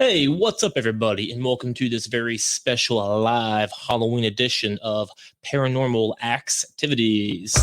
Hey, what's up, everybody, and welcome to this very special live Halloween edition of Paranormal Activities.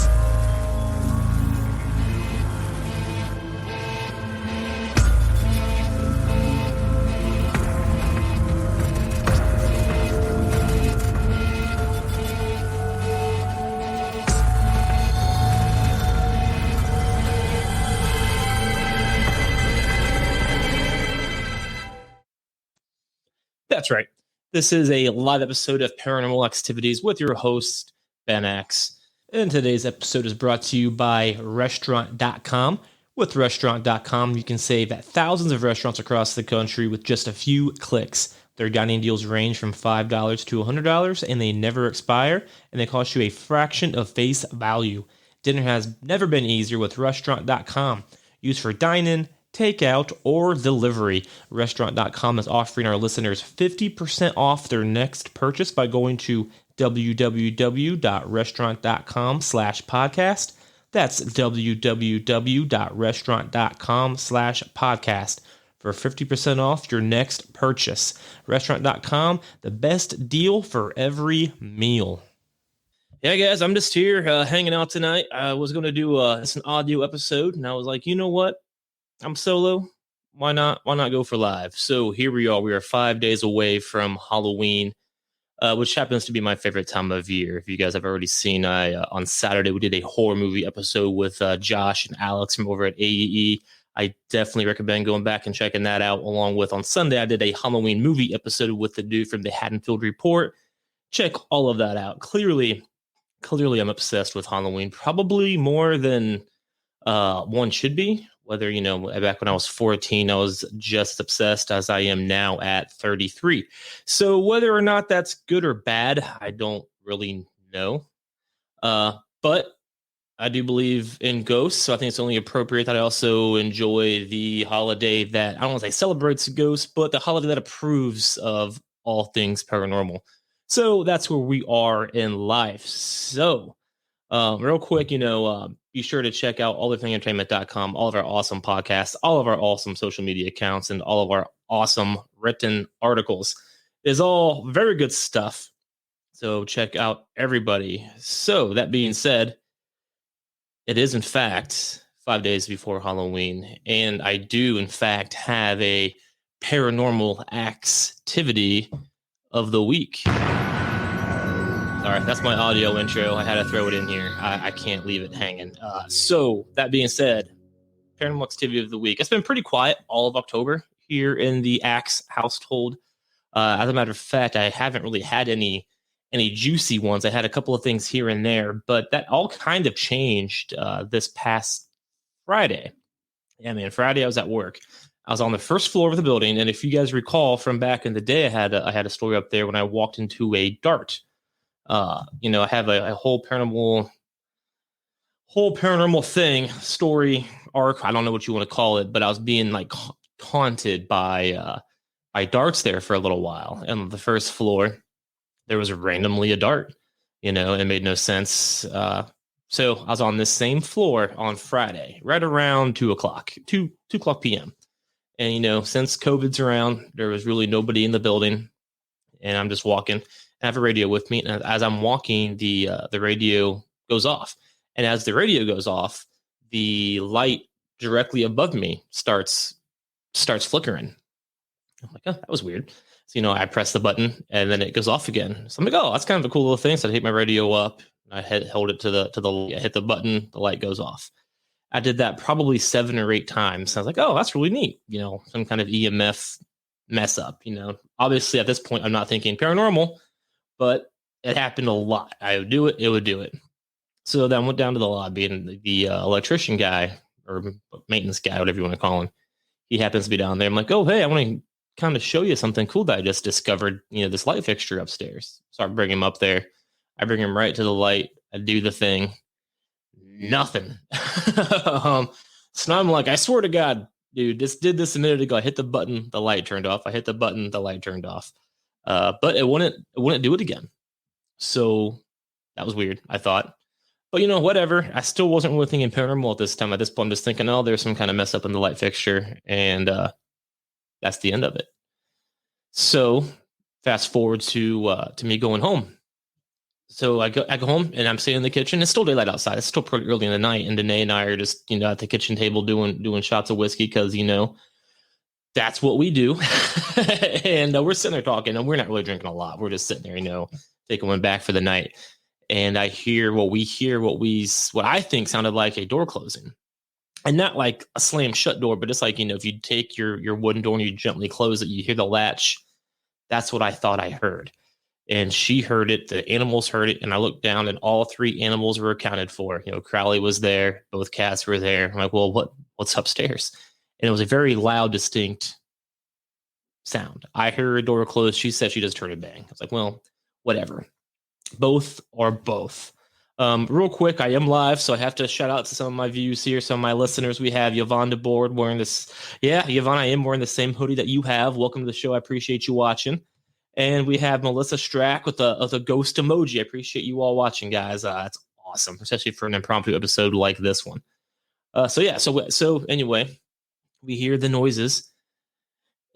That's right. This is a live episode of Paranormal Activities with your host, Ben X. And today's episode is brought to you by Restaurant.com. With Restaurant.com, you can save at thousands of restaurants across the country with just a few clicks. Their dining deals range from $5 to $100, and they never expire, and they cost you a fraction of face value. Dinner has never been easier with Restaurant.com. Used for dine-in, takeout, or delivery. Restaurant.com is offering our listeners 50% off their next purchase by going to www.restaurant.com/podcast. That's www.restaurant.com/podcast for 50% off your next purchase. Restaurant.com, the best deal for every meal. Yeah, guys, I'm just here hanging out tonight. I was going to do an audio episode, and I was like, you know what? I'm solo. Why not go for live? So here we are. We are 5 days away from Halloween, which happens to be my favorite time of year. If you guys have already seen, on Saturday we did a horror movie episode with Josh and Alex from over at AEE. I definitely recommend going back and checking that out. Along with on Sunday, I did a Halloween movie episode with the dude from the Haddonfield Report. Check all of that out. Clearly, I'm obsessed with Halloween, probably more than one should be. Whether, back when I was 14, I was just obsessed as I am now at 33. So whether or not that's good or bad, I don't really know. But I do believe in ghosts, so I think it's only appropriate that I also enjoy the holiday that, I don't want to say celebrates ghosts, but the holiday that approves of all things paranormal. So that's where we are in life. So real quick, be sure to check out allthingentertainment.com, all of our awesome podcasts, all of our awesome social media accounts, and all of our awesome written articles. It's all very good stuff. So check out everybody. So that being said, it is in fact 5 days before Halloween, and I do in fact have a paranormal activity of the week. All right, that's my audio intro. I had to throw it in here. I can't leave it hanging. So that being said, Paranormal Activity of the Week. It's been pretty quiet all of October here in the Axe household. As a matter of fact, I haven't really had any juicy ones. I had a couple of things here and there, but that all kind of changed this past Friday. Yeah, man, Friday I was at work. I was on the first floor of the building, and if you guys recall from back in the day, I had a story up there when I walked into a dart. I have a whole paranormal thing, story arc. I don't know what you want to call it, but I was being like haunted by darts there for a little while. And on the first floor, there was randomly a dart, it made no sense. So I was on this same floor on Friday, right around 2 o'clock p.m. And, since COVID's around, there was really nobody in the building, and I'm just walking. I have a radio with me, and as I'm walking, the radio goes off. And as the radio goes off, the light directly above me starts flickering. I'm like, oh, that was weird. So, I press the button, and then it goes off again. So I'm like, oh, that's kind of a cool little thing. So I hit my radio up, and I hold it to the I hit the button, the light goes off. I did that probably 7 or 8 times. I was like, oh, that's really neat. Some kind of EMF mess up. Obviously at this point, I'm not thinking paranormal, but it happened a lot. I would do it. It would do it. So then I went down to the lobby, and the electrician guy or maintenance guy, whatever you want to call him, he happens to be down there. I'm like, oh, hey, I want to kind of show you something cool that I just discovered, this light fixture upstairs. So I bring him up there. I bring him right to the light. I do the thing. Nothing. So now I'm like, I swear to God, dude, just did this a minute ago. I hit the button, the light turned off. I hit the button, the light turned off. But it wouldn't do it again. So that was weird, I thought. But, whatever. I still wasn't really thinking paranormal at this time. At this point, I'm just thinking, oh, there's some kind of mess up in the light fixture. And that's the end of it. So fast forward to me going home. So I go home and I'm sitting in the kitchen. It's still daylight outside. It's still pretty early in the night, and Danae and I are just at the kitchen table doing shots of whiskey because that's what we do. And we're sitting there talking, and we're not really drinking a lot. We're just sitting there, taking one back for the night. And I hear what I think sounded like a door closing, and not like a slam shut door, but it's like if you take your wooden door and you gently close it, you hear the latch. That's what I thought I heard. And she heard it. The animals heard it. And I looked down, and all 3 animals were accounted for. Crowley was there. Both cats were there. I'm like, well, what's upstairs? And it was a very loud, distinct sound. I heard a door close. She said she just heard a bang. I was like, well, whatever. Both are both. Real quick, I am live, so I have to shout out to some of my views here, some of my listeners. We have Yvonne DeBoard wearing this. Yeah, Yvonne, I am wearing the same hoodie that you have. Welcome to the show. I appreciate you watching. And we have Melissa Strack with a ghost emoji. I appreciate you all watching, guys. It's awesome, especially for an impromptu episode like this one. So anyway, we hear the noises,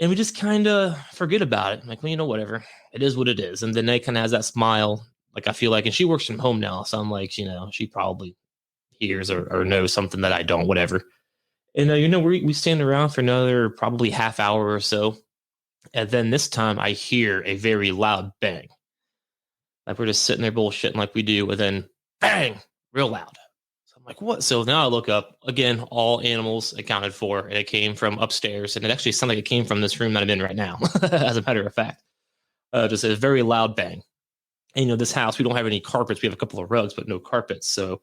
and we just kind of forget about it. I'm like, well, whatever. It is what it is. And then Danae kind of has that smile, like I feel like, and she works from home now, so I'm like, she probably hears or knows something that I don't, whatever. And we stand around for another probably half hour or so. And then this time I hear a very loud bang. Like we're just sitting there bullshitting like we do, and then bang, real loud. So I'm like, what? So now I look up, again, all animals accounted for, and it came from upstairs. And it actually sounded like it came from this room that I'm in right now, as a matter of fact. Just a very loud bang. And, this house, we don't have any carpets. We have a couple of rugs, but no carpets. So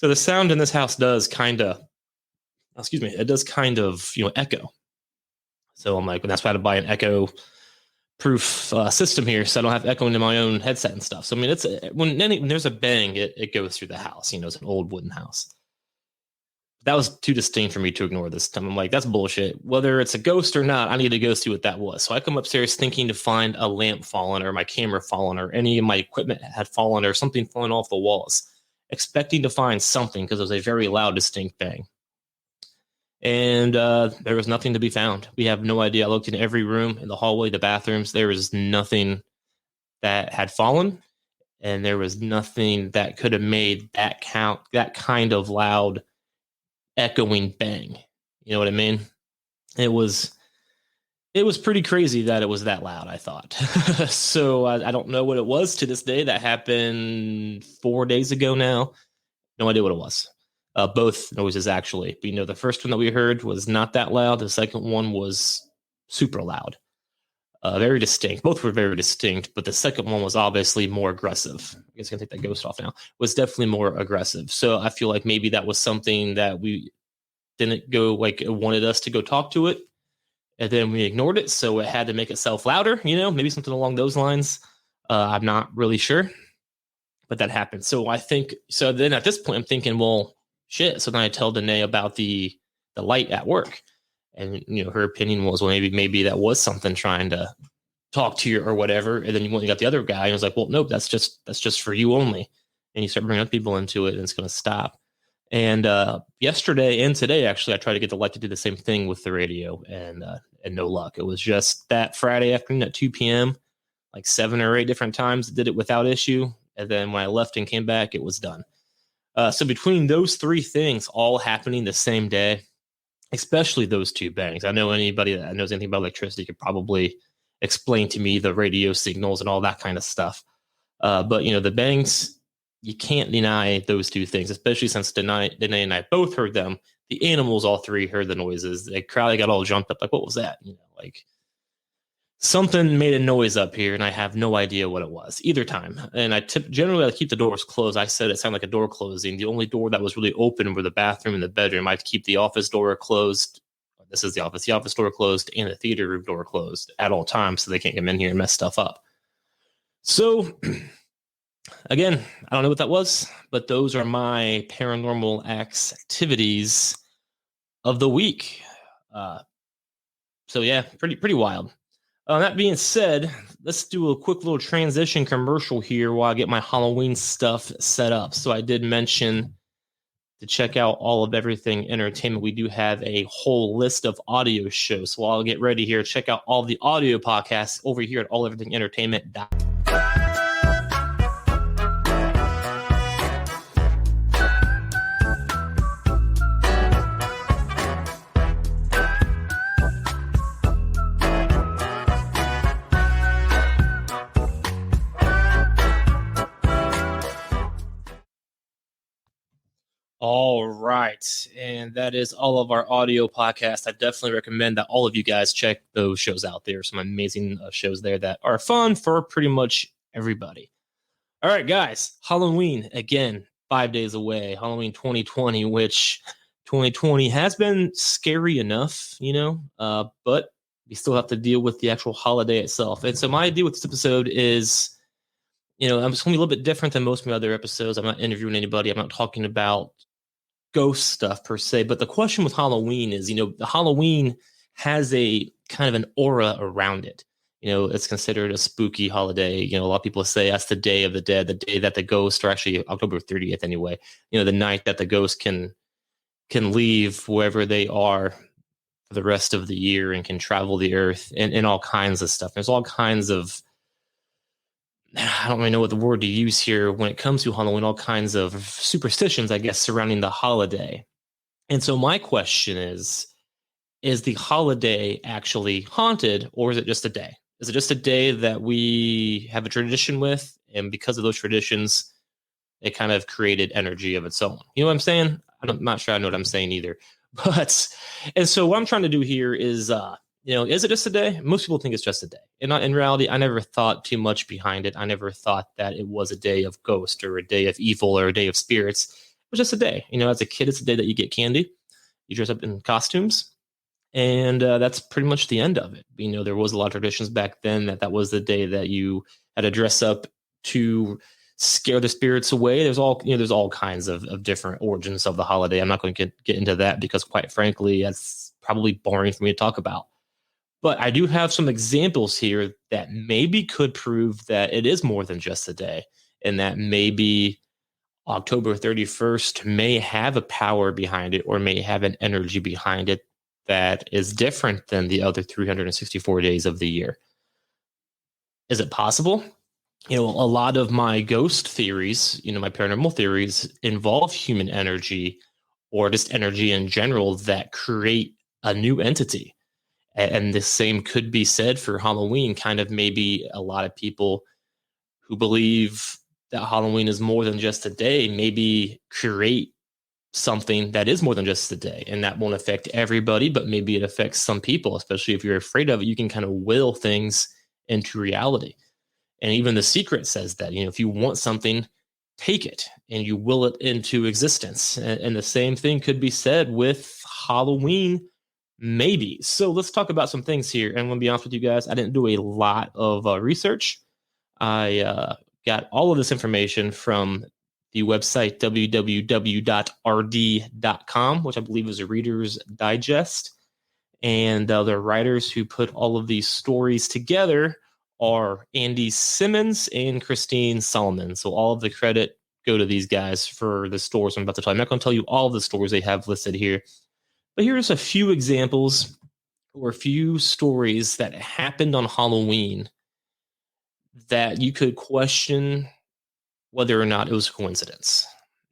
the sound in this house does kind of, echo. So I'm like, and that's why I had to buy an echo proof system here, so I don't have echoing in my own headset and stuff. So I mean, it's when there's a bang, it goes through the house. It's an old wooden house. That was too distinct for me to ignore this time. I'm like, that's bullshit. Whether it's a ghost or not, I need to go see what that was. So I come upstairs thinking to find a lamp fallen, or my camera fallen, or any of my equipment had fallen, or something falling off the walls, expecting to find something because it was a very loud, distinct bang. And there was nothing to be found. We have no idea. I looked in every room, in the hallway, the bathrooms. There was nothing that had fallen, and there was nothing that could have made that kind of loud, echoing bang. You know what I mean? It was pretty crazy that it was that loud, I thought. So I don't know what it was to this day. That happened 4 days ago now. No idea what it was. Both noises, actually. But, the first one that we heard was not that loud. The second one was super loud. Very distinct. Both were very distinct, but the second one was obviously more aggressive. I guess I can take that ghost off now. Was definitely more aggressive. So I feel like maybe that was something that we didn't go, like, it wanted us to go talk to it, and then we ignored it, so it had to make itself louder, maybe something along those lines. I'm not really sure, but that happened. So then at this point, I'm thinking, well, shit. So then I tell Danae about the light at work, and her opinion was, well, maybe that was something trying to talk to you or whatever. And then you got the other guy, and I was like, well, nope, that's just for you only. And you start bringing other people into it, and it's going to stop. And yesterday and today, actually, I tried to get the light to do the same thing with the radio, and no luck. It was just that Friday afternoon at 2 p.m., like 7 or 8 different times, it did it without issue. And then when I left and came back, it was done. So between those 3 things all happening the same day, especially those 2 bangs, I know anybody that knows anything about electricity could probably explain to me the radio signals and all that kind of stuff. But, the bangs, you can't deny those 2 things, especially since Danae and I both heard them. The animals, all 3, heard the noises. The crowd got all jumped up, like, what was that? Like, something made a noise up here, and I have no idea what it was either time. And I generally keep the doors closed. I said it sounded like a door closing. The only door that was really open were the bathroom and the bedroom. I'd keep the office door closed. This is the office door closed, and the theater room door closed at all times, so they can't come in here and mess stuff up. So, again, I don't know what that was, but those are my paranormal activities of the week. So yeah, pretty wild. That being said, let's do a quick little transition commercial here while I get my Halloween stuff set up. So I did mention to check out all of everything entertainment, we do have a whole list of audio shows. So while I get ready here, check out all the audio podcasts over here at alleverythingentertainment.com. All right. And that is all of our audio podcasts. I definitely recommend that all of you guys check those shows out. There are some amazing shows there that are fun for pretty much everybody. All right, guys. Halloween, again, 5 days away. Halloween 2020, which 2020 has been scary enough, but we still have to deal with the actual holiday itself. And so my idea with this episode is, I'm just going to be a little bit different than most of my other episodes. I'm not interviewing anybody. I'm not talking about ghost stuff per se, but the question with Halloween is, the Halloween has a kind of an aura around it. It's considered a spooky holiday. A lot of people say that's the Day of the Dead, the day that the ghost, or actually October 30th anyway, the night that the ghost can leave wherever they are for the rest of the year and can travel the earth and all kinds of stuff. There's all kinds of, I don't really know what the word to use here when it comes to Halloween, all kinds of superstitions, I guess, surrounding the holiday. And so my question is the holiday actually haunted, or is it just a day? Is it just a day that we have a tradition with, and because of those traditions, it kind of created energy of its own? You know what I'm saying? I'm not sure I know what I'm saying either. And so what I'm trying to do here is, is it just a day? Most people think it's just a day. And in reality, I never thought too much behind it. I never thought that it was a day of ghost or a day of evil or a day of spirits. It was just a day. As a kid, it's a day that you get candy. You dress up in costumes. And that's pretty much the end of it. There was a lot of traditions back then that was the day that you had to dress up to scare the spirits away. There's all kinds of different origins of the holiday. I'm not going to get into that because, quite frankly, that's probably boring for me to talk about. But I do have some examples here that maybe could prove that it is more than just a day, and that maybe October 31st may have a power behind it, or may have an energy behind it that is different than the other 364 days of the year. Is it possible? A lot of my ghost theories, my paranormal theories, involve human energy, or just energy in general, that create a new entity. And the same could be said for Halloween. Kind of maybe a lot of people who believe that Halloween is more than just a day maybe create something that is more than just a day, and that won't affect everybody, but maybe it affects some people. Especially if you're afraid of it, you can kind of will things into reality. And even The Secret says that, if you want something, take it, and you will it into existence. And the same thing could be said with Halloween, maybe. So let's talk about some things here. And I'm going to be honest with you guys, I didn't do a lot of research. I got all of this information from the website www.rd.com, which I believe is a Reader's Digest. And the writers who put all of these stories together are Andy Simmons and Christine Solomon. So all of the credit go to these guys for the stories I'm about to tell you. I'm not going to tell you all the stories they have listed here, but here's a few examples or a few stories that happened on Halloween that you could question whether or not it was a coincidence.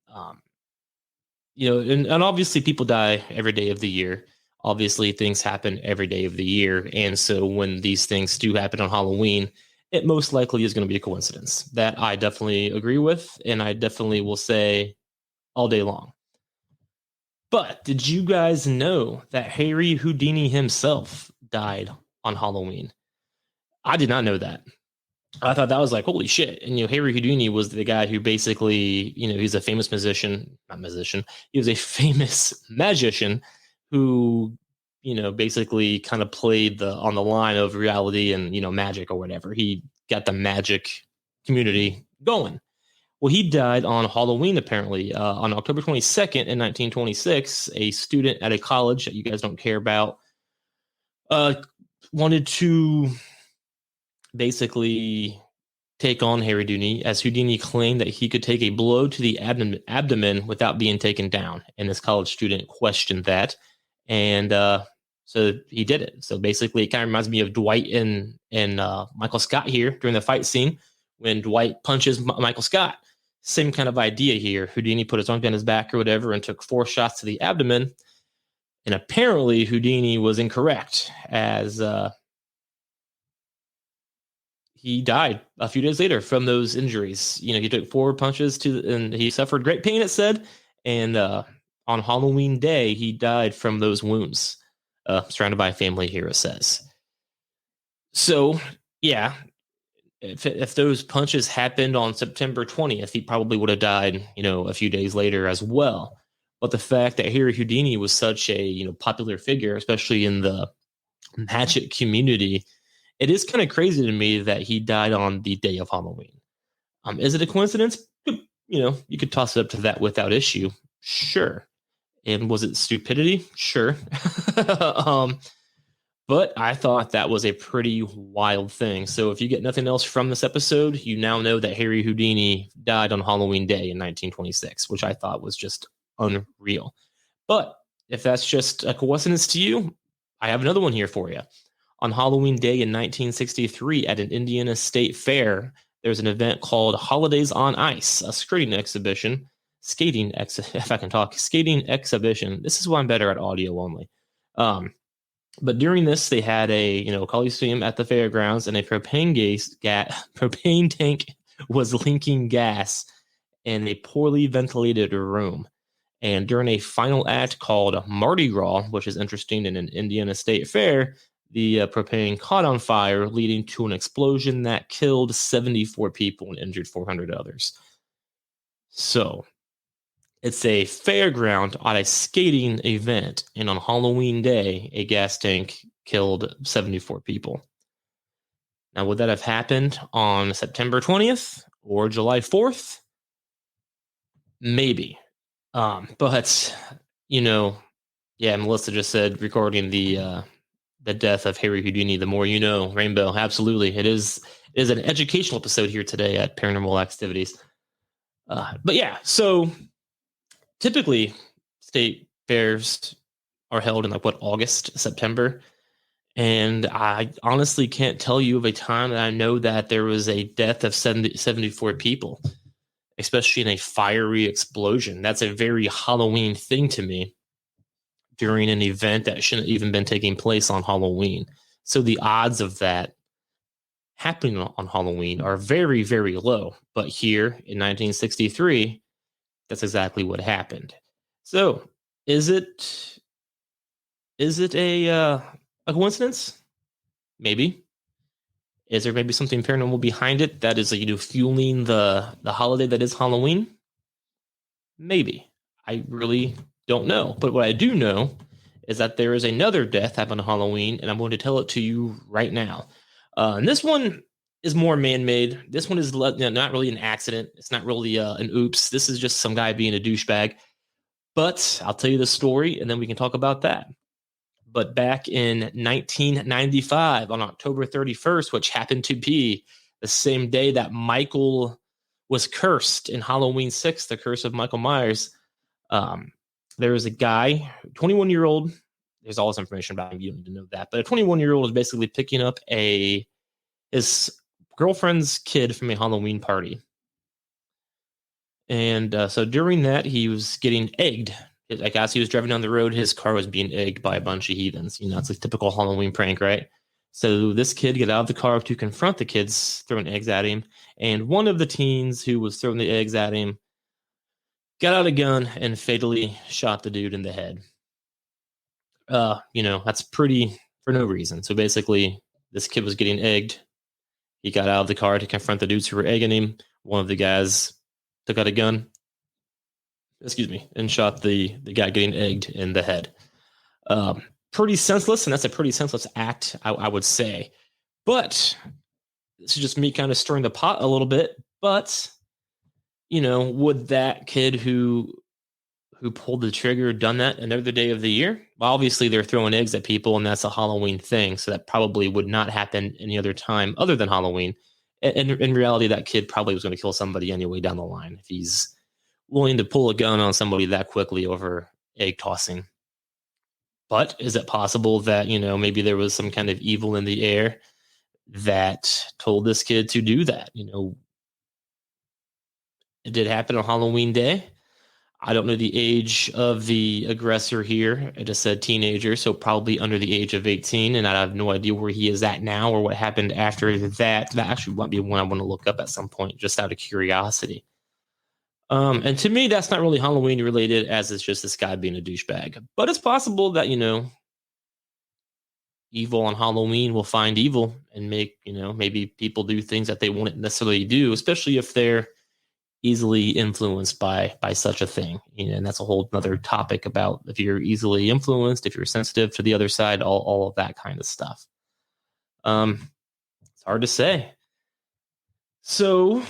And obviously people die every day of the year. Obviously things happen every day of the year. And so when these things do happen on Halloween, it most likely is going to be a coincidence. That I definitely agree with, and I definitely will say all day long. But did you guys know that Harry Houdini himself died on Halloween? I did not know that. I thought that was like, holy shit. And, Harry Houdini was the guy who basically, he's a famous not musician. He was a famous magician who, basically kind of played on the line of reality and, magic or whatever. He got the magic community going. Well, he died on Halloween, apparently, on October 22nd in 1926. A student at a college that you guys don't care about wanted to basically take on Harry Houdini, as Houdini claimed that he could take a blow to the abdomen without being taken down. And this college student questioned that. And so he did it. So basically, it kind of reminds me of Dwight and Michael Scott here during the fight scene when Dwight punches Michael Scott. Same kind of idea here. Houdini put his arm behind his back or whatever and took 4 shots to the abdomen. And apparently Houdini was incorrect, as he died a few days later from those injuries. He took 4 punches and he suffered great pain, it said. And on Halloween Day, he died from those wounds, surrounded by family here, it says. So, yeah, if those punches happened on September 20th, he probably would have died, a few days later as well. But the fact that Harry Houdini was such a, popular figure, especially in the hatchet community, it is kind of crazy to me that he died on the day of Halloween. Is it a coincidence? You could toss it up to that without issue. Sure. And was it stupidity? Sure. But I thought that was a pretty wild thing. So if you get nothing else from this episode, you now know that Harry Houdini died on Halloween Day in 1926, which I thought was just unreal. But if that's just a coincidence to you, I have another one here for you. On Halloween Day in 1963 at an Indiana State Fair, there's an event called Holidays on Ice, a skating exhibition. Skating exhibition. This is why I'm better at audio only. But during this, they had a coliseum at the fairgrounds, and a propane tank was leaking gas in a poorly ventilated room. And during a final act called Mardi Gras, which is interesting in an Indiana State Fair, the propane caught on fire, leading to an explosion that killed 74 people and injured 400 others. So it's a fairground on a skating event, and on Halloween Day, a gas tank killed 74 people. Now, would that have happened on September 20th or July 4th? Maybe. But, Melissa just said regarding the death of Harry Houdini, the more you know, Rainbow. Absolutely. It is an educational episode here today at Paranormal Activities. But yeah, so typically state fairs are held in August, September. And I honestly can't tell you of a time that I know that there was a death of 74 people, especially in a fiery explosion. That's a very Halloween thing to me during an event that shouldn't even been taking place on Halloween. So the odds of that happening on Halloween are very, very low. But here in 1963, that's exactly what happened. So is it a coincidence? Maybe. Is there maybe something paranormal behind it that is fueling the holiday that is Halloween? Maybe. I really don't know. But what I do know is that there is another death happened on Halloween, and I'm going to tell it to you right now. And this one is more man-made. This one is not really an accident. It's not really an oops. This is just some guy being a douchebag. But I'll tell you the story, and then we can talk about that. But back in 1995, on October 31st, which happened to be the same day that Michael was cursed in Halloween 6, the curse of Michael Myers, there was a guy, 21-year-old. There's all this information about him. You don't need to know that. But a 21-year-old was basically picking up his girlfriend's kid from a Halloween party. And so during that, he was getting egged. As he was driving down the road, his car was being egged by a bunch of heathens. It's a typical Halloween prank, right? So this kid got out of the car to confront the kids throwing eggs at him. And one of the teens who was throwing the eggs at him got out a gun and fatally shot the dude in the head. That's pretty for no reason. So basically, this kid was getting egged. He got out of the car to confront the dudes who were egging him. One of the guys took out a gun, and shot the guy getting egged in the head. Pretty senseless, and that's a pretty senseless act, I would say. But this is just me kind of stirring the pot a little bit. But, would that kid who pulled the trigger done that another day of the year? Well, obviously they're throwing eggs at people, and that's a Halloween thing. So that probably would not happen any other time other than Halloween. And in reality, that kid probably was going to kill somebody anyway down the line if he's willing to pull a gun on somebody that quickly over egg tossing. But is it possible that, maybe there was some kind of evil in the air that told this kid to do that? It did happen on Halloween Day. I don't know the age of the aggressor here. I just said teenager, so probably under the age of 18, and I have no idea where he is at now or what happened after that. That actually might be one I want to look up at some point, just out of curiosity. And to me, that's not really Halloween related, as it's just this guy being a douchebag. But it's possible that, evil on Halloween will find evil and make, maybe people do things that they wouldn't necessarily do, especially if they're easily influenced by such a thing. And that's a whole other topic about if you're easily influenced, if you're sensitive to the other side, all of that kind of stuff. It's hard to say. So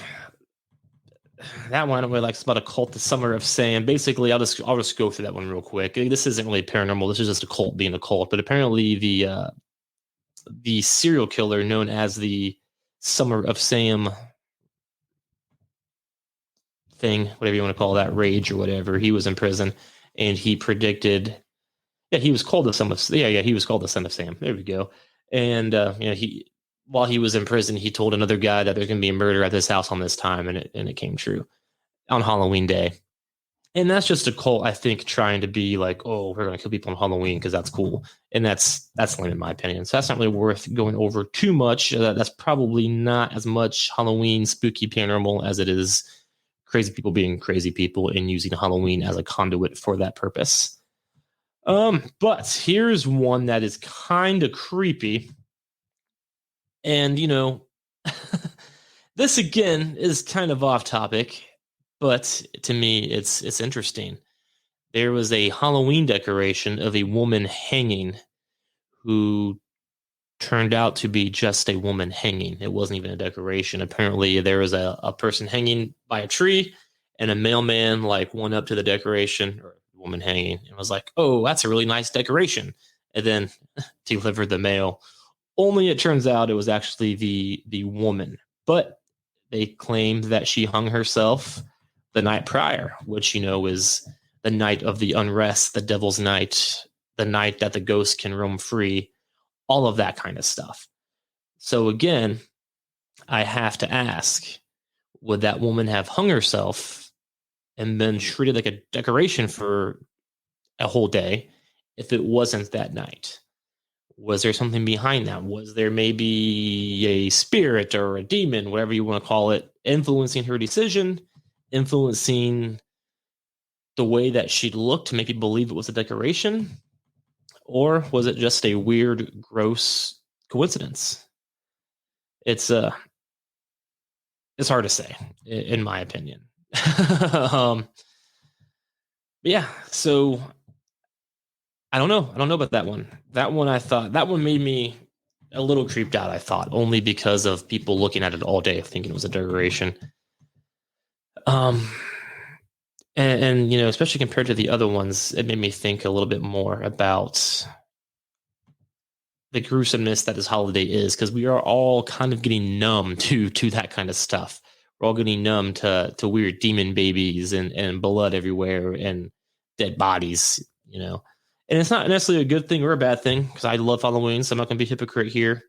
that one I don't really like. It's about a cult, the Summer of Sam. Basically, I'll just go through that one real quick. This isn't really paranormal. This is just a cult being a cult. But apparently, the serial killer known as the Summer of Sam thing, whatever you want to call that, rage or whatever, he was in prison and he predicted. Yeah, he was called the Son of. He was called the Son of Sam. There we go. And while he was in prison, he told another guy that there's going to be a murder at this house on this time, and it came true on Halloween Day. And that's just a cult, I think, trying to be like, oh, we're going to kill people on Halloween because that's cool. And that's lame in my opinion. So that's not really worth going over too much. That's probably not as much Halloween spooky paranormal as it is crazy people being crazy people and using Halloween as a conduit for that purpose. But here's one that is kind of creepy. And, this again is kind of off topic, but to me, it's interesting. There was a Halloween decoration of a woman hanging who turned out to be just a woman hanging. It wasn't even a decoration. Apparently, there was a person hanging by a tree, and a mailman went up to the decoration or woman hanging and was like, "Oh, that's a really nice decoration," and then delivered the mail. Only it turns out it was actually the woman, but they claimed that she hung herself the night prior, which is the night of the unrest, the devil's night, the night that the ghost can roam free, all of that kind of stuff. So again, I have to ask, would that woman have hung herself and been treated like a decoration for a whole day if it wasn't that night? Was there something behind that? Was there maybe a spirit or a demon, whatever you want to call it, influencing her decision, influencing the way that she looked to make people believe it was a decoration? Or was it just a weird, gross coincidence? It's hard to say, in my opinion. Yeah, so I don't know. I don't know about that one. That one made me a little creeped out, I thought, only because of people looking at it all day thinking it was a decoration. And especially compared to the other ones, it made me think a little bit more about the gruesomeness that this holiday is, because we are all kind of getting numb to that kind of stuff. We're all getting numb to weird demon babies and blood everywhere and dead bodies, And it's not necessarily a good thing or a bad thing, because I love Halloween, so I'm not going to be a hypocrite here.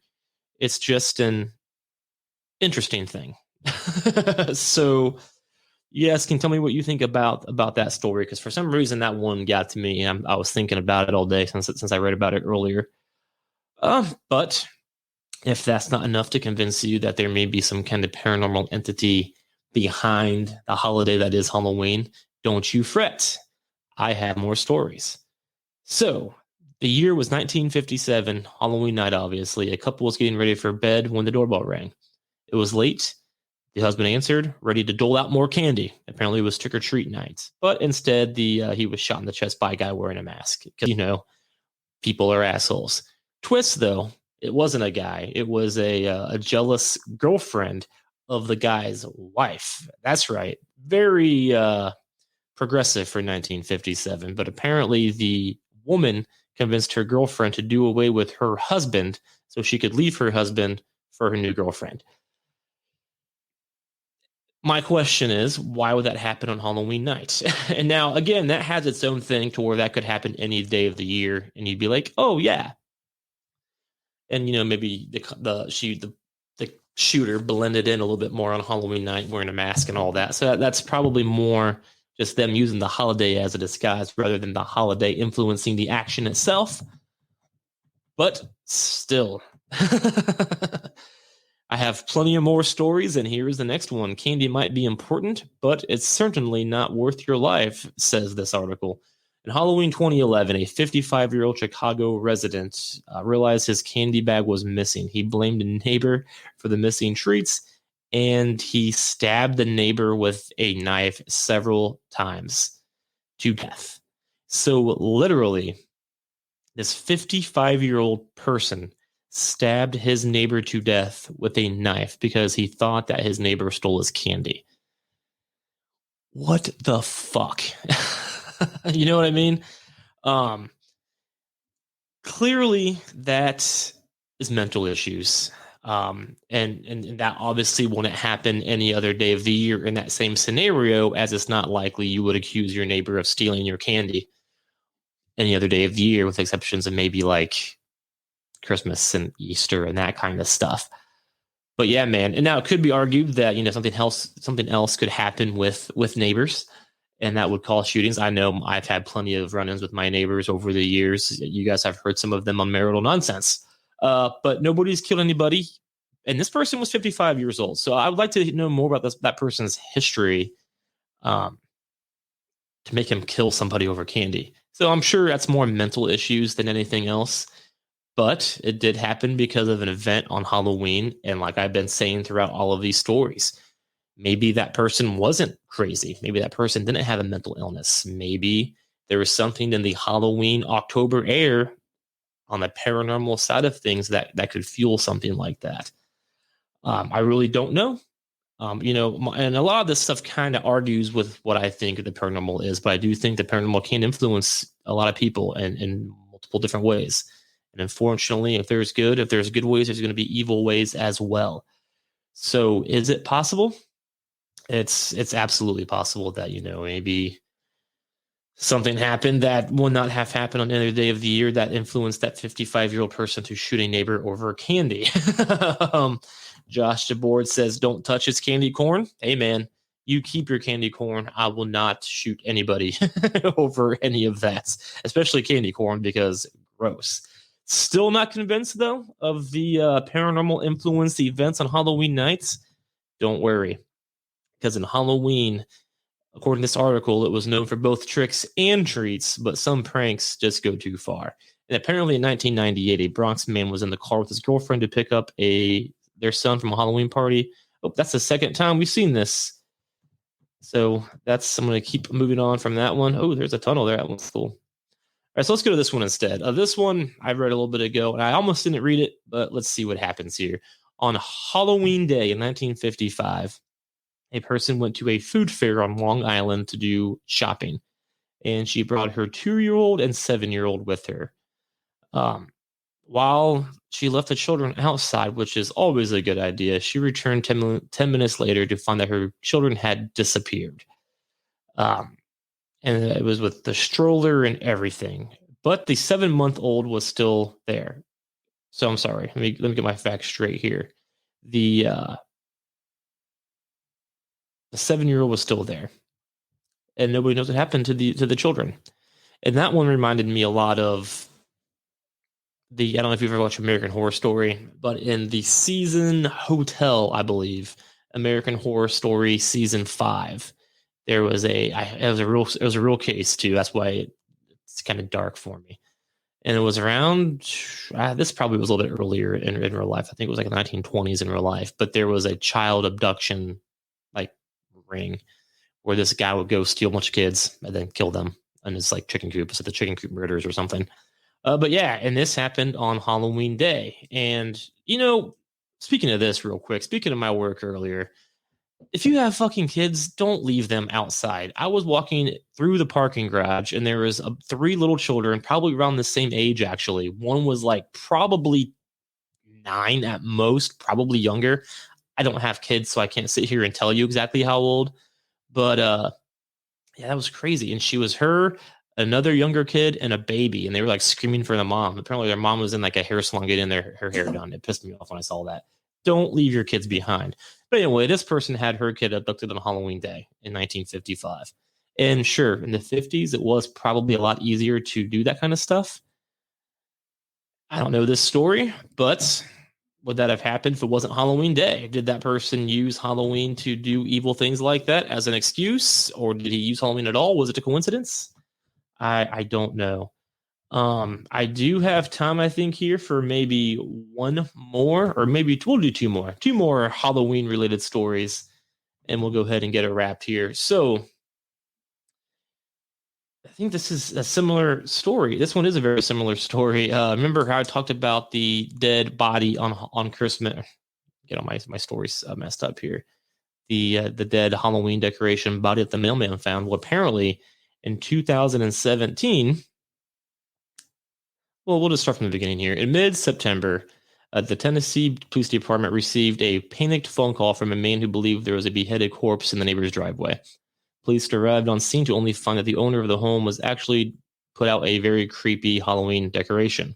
It's just an interesting thing. So you guys can tell me what you think about that story, because for some reason that one got to me. I was thinking about it all day since I read about it earlier. But if that's not enough to convince you that there may be some kind of paranormal entity behind the holiday that is Halloween, don't you fret. I have more stories. So the year was 1957, Halloween night, obviously. A couple was getting ready for bed when the doorbell rang. It was late. The husband answered, ready to dole out more candy. Apparently it was trick-or-treat night. But instead, he was shot in the chest by a guy wearing a mask. Because, people are assholes. Twist, though, it wasn't a guy. It was a jealous girlfriend of the guy's wife. That's right. Very progressive for 1957. But apparently the woman convinced her girlfriend to do away with her husband so she could leave her husband for her new girlfriend. My question is, why would that happen on Halloween night? And now, again, that has its own thing to where that could happen any day of the year, and you'd be like, oh yeah. And maybe the shooter blended in a little bit more on Halloween night, wearing a mask and all that. So that's probably more just them using the holiday as a disguise rather than the holiday influencing the action itself. But still. I have plenty of more stories, and here's the next one. Candy might be important, but it's certainly not worth your life, says this article. In Halloween 2011, a 55-year-old Chicago resident realized his candy bag was missing. He blamed a neighbor for the missing treats, and he stabbed the neighbor with a knife several times to death. So literally, this 55-year-old person stabbed his neighbor to death with a knife because he thought that his neighbor stole his candy. What the fuck? You know what I mean? Clearly that is mental issues. And that obviously wouldn't happen any other day of the year in that same scenario, as it's not likely you would accuse your neighbor of stealing your candy any other day of the year, with exceptions of maybe like Christmas and Easter and that kind of stuff. But yeah, man. And now it could be argued that, something else could happen with neighbors, and that would cause shootings. I know I've had plenty of run-ins with my neighbors over the years. You guys have heard some of them on Marital Nonsense. But nobody's killed anybody. And this person was 55 years old. So I would like to know more about that person's history to make him kill somebody over candy. So I'm sure that's more mental issues than anything else. But it did happen because of an event on Halloween. And like I've been saying throughout all of these stories, maybe that person wasn't crazy. Maybe that person didn't have a mental illness. Maybe there was something in the Halloween October air on the paranormal side of things that could fuel something like that. I really don't know. And a lot of this stuff kind of argues with what I think the paranormal is, but I do think the paranormal can influence a lot of people in multiple different ways. And unfortunately, if there's good ways, there's going to be evil ways as well. So is it possible? It's absolutely possible that, maybe something happened that will not have happened on any other day of the year that influenced that 55-year-old person to shoot a neighbor over candy. Josh DeBoard says, don't touch his candy corn. Hey, man, you keep your candy corn. I will not shoot anybody over any of that, especially candy corn, because gross. Still not convinced, though, of the paranormal influence events on Halloween nights? Don't worry, because in Halloween, according to this article, it was known for both tricks and treats, but some pranks just go too far. And apparently in 1998, a Bronx man was in the car with his girlfriend to pick up their son from a Halloween party. Oh, that's the second time we've seen this. So I'm going to keep moving on from that one. Oh, there's a tunnel there. That one's cool. All right, so let's go to this one instead. This one I read a little bit ago, and I almost didn't read it, but let's see what happens here. On Halloween Day in 1955, a person went to a food fair on Long Island to do shopping, and she brought her 2-year-old and 7-year-old with her. While she left the children outside, which is always a good idea, she returned 10 minutes later to find that her children had disappeared. And it was with the stroller and everything. But the 7-month-old was still there. So I'm sorry. Let me get my facts straight here. The 7-year-old was still there, and nobody knows what happened to the children. And that one reminded me a lot of I don't know if you've ever watched American Horror Story, but in the season Hotel, I believe, American Horror Story season 5, there was it was a real case too. That's why it's kind of dark for me. And it was around, this probably was a little bit earlier in real life. I think it was like the 1920s in real life, but there was a child abduction ring where this guy would go steal a bunch of kids and then kill them. And it's like chicken coop. It's like the chicken coop murders or something. But yeah, and this happened on Halloween Day. And, speaking of this real quick, speaking of my work earlier, if you have fucking kids, don't leave them outside. I was walking through the parking garage and there was 3 little children, probably around the same age, actually. One was like probably 9 at most, probably younger. I don't have kids, so I can't sit here and tell you exactly how old. But yeah, that was crazy. And she was her, another younger kid, and a baby, and they were like screaming for the mom. Apparently, their mom was in like a hair salon getting her hair done. It pissed me off when I saw that. Don't leave your kids behind. But anyway, this person had her kid abducted on Halloween Day in 1955. And sure, in the 50s, it was probably a lot easier to do that kind of stuff. I don't know this story, but would that have happened if it wasn't Halloween Day? Did that person use Halloween to do evil things like that as an excuse, or did he use Halloween at all? Was it a coincidence? I don't know. I do have time, I think, here for maybe one more, or maybe we'll do two more Halloween related stories, and we'll go ahead and get it wrapped here. So I think this is a similar story. This one is a very similar story. Remember how I talked about the dead body on Christmas? Get all my stories messed up here. The dead Halloween decoration body that the mailman found. Well, apparently in 2017. Well, we'll just start from the beginning here. In mid-September, the Tennessee Police Department received a panicked phone call from a man who believed there was a beheaded corpse in the neighbor's driveway. Police arrived on scene to only find that the owner of the home was actually put out a very creepy Halloween decoration.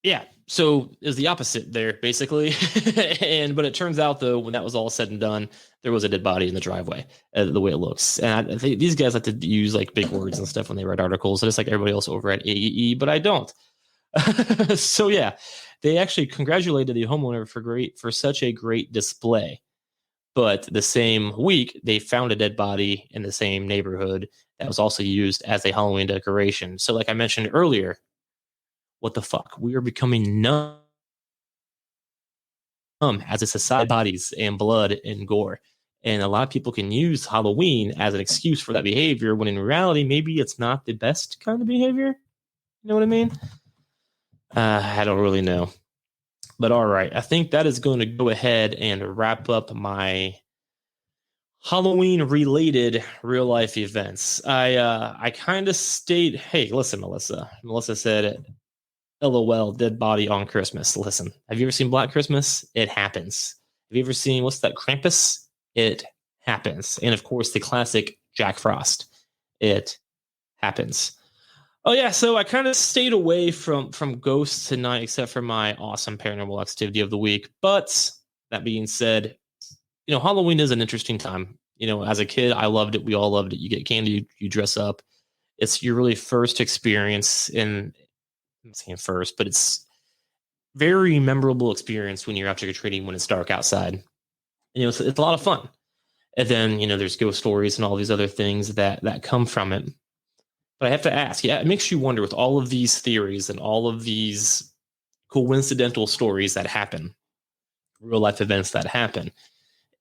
Yeah, so it was the opposite there, basically. But it turns out, though, when that was all said and done, there was a dead body in the driveway, the way it looks. And I think these guys like to use like big words and stuff when they write articles, just like everybody else over at AEE, but I don't. So yeah, they actually congratulated the homeowner for such a great display. But the same week, they found a dead body in the same neighborhood that was also used as a Halloween decoration. So, like I mentioned earlier, what the fuck? We are becoming numb as a society, bodies and blood and gore. And a lot of people can use Halloween as an excuse for that behavior, when in reality, maybe it's not the best kind of behavior. You know what I mean? I don't really know. But all right, I think that is going to go ahead and wrap up my Halloween-related real-life events. I kind of stayed. Hey, listen, Melissa. Melissa said, LOL, dead body on Christmas. Listen, have you ever seen Black Christmas? It happens. Have you ever seen, what's that, Krampus? It happens. And of course, the classic Jack Frost. It happens. Oh yeah, so I kind of stayed away from ghosts tonight, except for my awesome paranormal activity of the week. But that being said, Halloween is an interesting time. As a kid, I loved it. We all loved it. You get candy, you dress up. It's your really first experience in, I'm saying first, but it's very memorable experience when you're out trick-or-treating when it's dark outside. It's a lot of fun. And then, there's ghost stories and all these other things that come from it. But I have to ask, yeah, it makes you wonder, with all of these theories and all of these coincidental stories that happen, real life events that happen,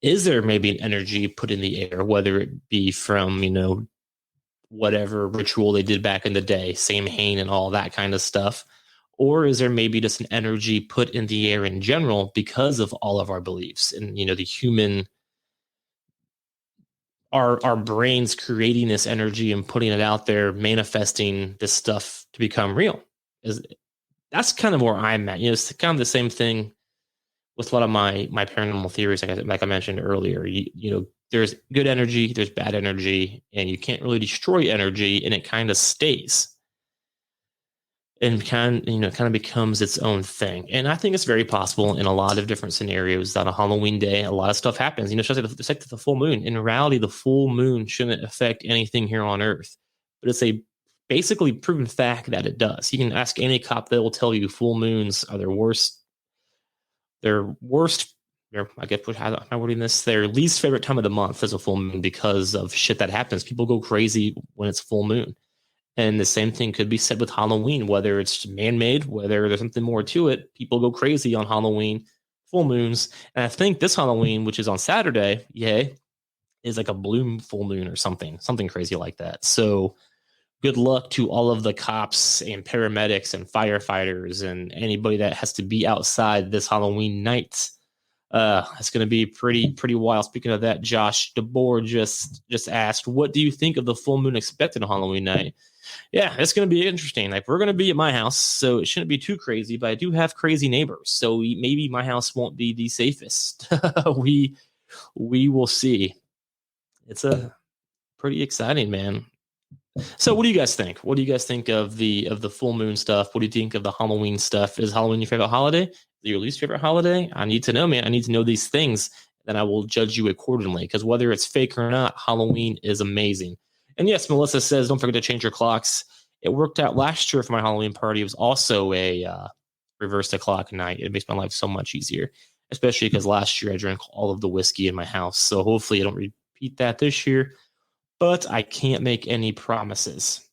is there maybe an energy put in the air, whether it be from, whatever ritual they did back in the day, Samhain and all that kind of stuff? Or is there maybe just an energy put in the air in general because of all of our beliefs and, the human, our brains creating this energy and putting it out there, manifesting this stuff to become real? That's kind of where I'm at. It's kind of the same thing with a lot of my paranormal theories, like I mentioned earlier. There's good energy, there's bad energy, and you can't really destroy energy, and it kind of stays. And it kind of becomes its own thing. And I think it's very possible in a lot of different scenarios that on Halloween Day, a lot of stuff happens. Especially the full moon. In reality, the full moon shouldn't affect anything here on Earth, but it's a basically proven fact that it does. You can ask any cop; they will tell you full moons are their worst. Their worst. I guess how am I wording this? Their least favorite time of the month is a full moon because of shit that happens. People go crazy when it's full moon. And the same thing could be said with Halloween, whether it's man-made, whether there's something more to it. People go crazy on Halloween, full moons. And I think this Halloween, which is on Saturday, is like a blue full moon or something crazy like that. So good luck to all of the cops and paramedics and firefighters and anybody that has to be outside this Halloween night. It's going to be pretty wild. Speaking of that, Josh DeBoer just asked, what do you think of the full moon expected on Halloween night? Yeah, it's going to be interesting. Like, we're going to be at my house, so it shouldn't be too crazy, but I do have crazy neighbors, so maybe my house won't be the safest. We will see. It's a pretty exciting, man. So what do you guys think? What do you guys think of the full moon stuff? What do you think of the Halloween stuff? Is Halloween your favorite holiday? Your least favorite holiday? I need to know, man. I need to know these things, then I will judge you accordingly. Because whether it's fake or not, Halloween is amazing. And yes, Melissa says, don't forget to change your clocks. It worked out last year for my Halloween party. It was also a reverse the clock night. It makes my life so much easier, especially because last year I drank all of the whiskey in my house. So hopefully I don't repeat that this year. But I can't make any promises.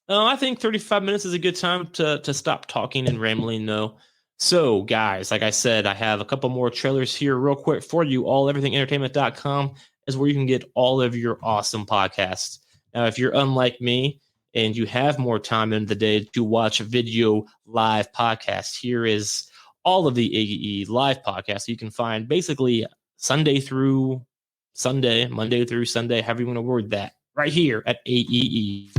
I think 35 minutes is a good time to stop talking and rambling, though. So, guys, like I said, I have a couple more trailers here real quick for you. Everythingentertainment.com is where you can get all of your awesome podcasts. Now, if you're unlike me and you have more time in the day to watch a video live podcast, here is all of the AEE live podcasts you can find basically Sunday through Sunday, Monday through Sunday, however you want to word that, right here at AEE.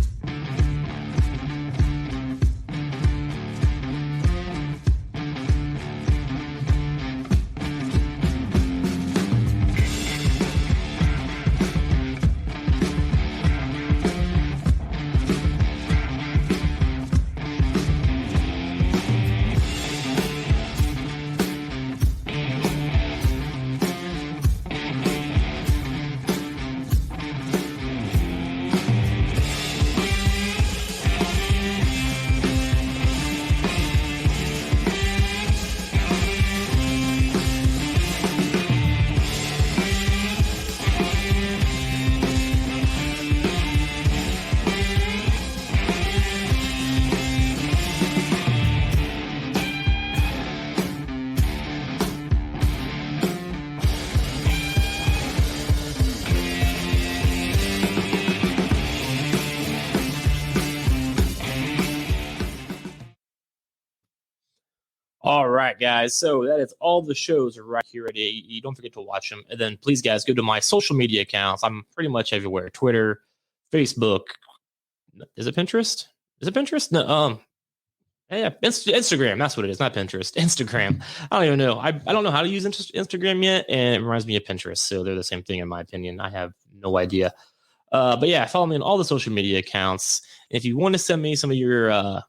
All right, guys. So that is all the shows right here at AEE. Don't forget to watch them. And then please, guys, go to my social media accounts. I'm pretty much everywhere. Twitter, Facebook. Is it Pinterest? Is it Pinterest? No. Yeah, Instagram. That's what it is. Not Pinterest. Instagram. I don't even know. I don't know how to use Instagram yet. And it reminds me of Pinterest. So they're the same thing in my opinion. I have no idea. But yeah, follow me on all the social media accounts. If you want to send me some of your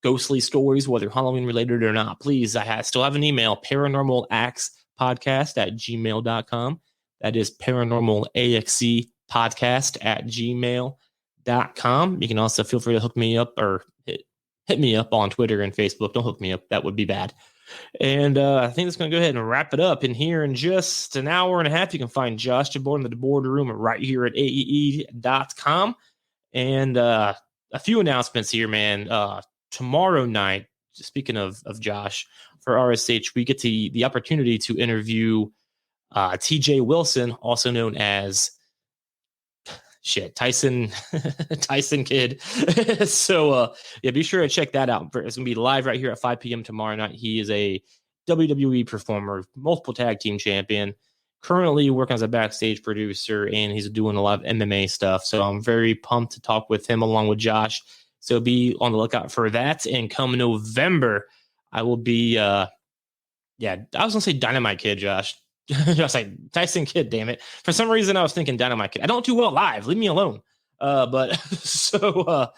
ghostly stories, whether Halloween related or not, please, I still have an email, paranormalaxepodcast@gmail.com. That is paranormalaxepodcast@gmail.com. You can also feel free to hook me up or hit me up on Twitter and Facebook. Don't hook me up. That would be bad. And I think that's going to go ahead and wrap it up. In here in just an hour and a half, you can find Josh DeBoard in the boardroom right here at AEE.com. And a few announcements here, man. Tomorrow night, speaking of Josh, for RSH, we get the opportunity to interview TJ Wilson, also known as Tyson Kidd. So yeah, be sure to check that out. It's gonna be live right here at 5 p.m. tomorrow night. He is a WWE performer, multiple tag team champion, currently working as a backstage producer, and he's doing a lot of MMA stuff. So I'm very pumped to talk with him along with Josh. So be on the lookout for that. And come November, I will be, I was going to say Dynamite Kid, Josh. Just like Tyson Kidd, damn it. For some reason, I was thinking Dynamite Kid. I don't do well live. Leave me alone. But so,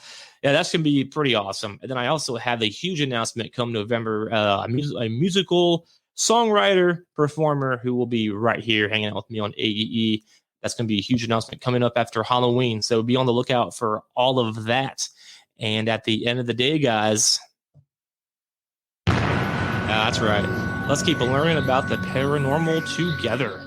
yeah, that's going to be pretty awesome. And then I also have a huge announcement come November, a musical songwriter, performer who will be right here hanging out with me on AEE. That's going to be a huge announcement coming up after Halloween. So be on the lookout for all of that. And at the end of the day, guys, that's right. Let's keep learning about the paranormal together.